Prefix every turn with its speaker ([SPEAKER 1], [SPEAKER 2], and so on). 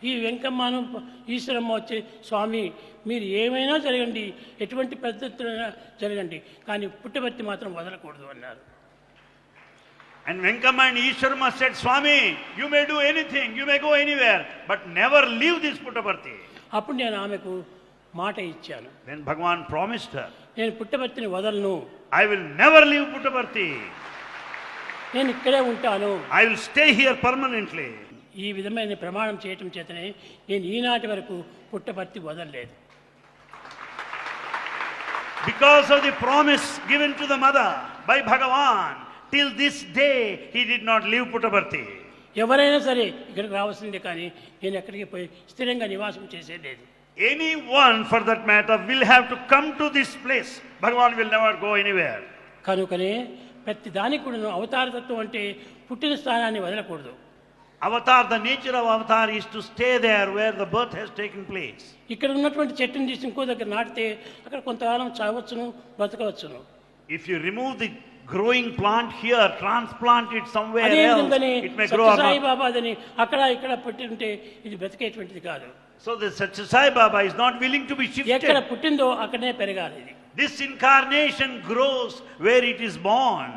[SPEAKER 1] ఈ వెంకమ్మను ఈశ్వరమ్మ వచ్చి స్వామి మీరు ఏమైనా జరగండి, ఎటువంటి పద్ధతులైనా జరగండి, కానీ పుట్టపర్తి మాత్రం వదలకూడదు అన్నారు.
[SPEAKER 2] And Venkama and Ishwarama said, Swami, you may do anything, you may go anywhere, but never leave this Puttaparthi.
[SPEAKER 1] అప్పుడు నేను ఆమెకు మాట ఇచ్చాను.
[SPEAKER 2] Then Bhagavan promised her,
[SPEAKER 1] నేను పుట్టపర్తిని వదలను,
[SPEAKER 2] I will never leave Puttaparthi.
[SPEAKER 1] నేను ఇక్కడే ఉంటాను,
[SPEAKER 2] I will stay here permanently.
[SPEAKER 1] ఈ విధమైన ప్రమాణం చేయటం చేతనే నేను ఈనాటి వరకు పుట్టపర్తి వదలలేదు.
[SPEAKER 2] Because of the promise given to the mother by Bhagavan, till this day he did not leave Puttaparthi.
[SPEAKER 1] ఎవరైనా సరే ఇక్కడికి రావాల్సిందే, కానీ నేను ఎక్కడికి పోయి స్థిరంగా నివాసం చేసేది.
[SPEAKER 2] Anyone for that matter will have to come to this place. Bhagavan will never go anywhere.
[SPEAKER 1] కనుకనే ప్రతి దానికి కూడా అవతారతత్వం అంటే పుట్టిన స్థానాన్ని వదలకూడదు.
[SPEAKER 2] Avatar, the nature of avatar is to stay there where the birth has taken place.
[SPEAKER 1] ఇక్కడ ఉన్నటువంటి చెట్టుని తీసి ఇంకో దగ్గర నాటితే అక్కడ కొంతకాలం చావచ్చును, బ్రతకవచ్చును.
[SPEAKER 2] If you remove the growing plant here, transplant it somewhere
[SPEAKER 1] అదే
[SPEAKER 2] else,
[SPEAKER 1] విధంగానే
[SPEAKER 2] it may grow or
[SPEAKER 1] Sai
[SPEAKER 2] not.
[SPEAKER 1] బాబాదని అక్కడ ఇక్కడ పెట్టి ఉంటే ఇది బ్రతికేటువంటిది కాదు.
[SPEAKER 2] So the Satya Sai Baba is not willing to be
[SPEAKER 1] ఎక్కడ
[SPEAKER 2] shifted.
[SPEAKER 1] పుట్టిందో అక్కడనే పెరగాలి. ఇది
[SPEAKER 2] This incarnation grows where it is born.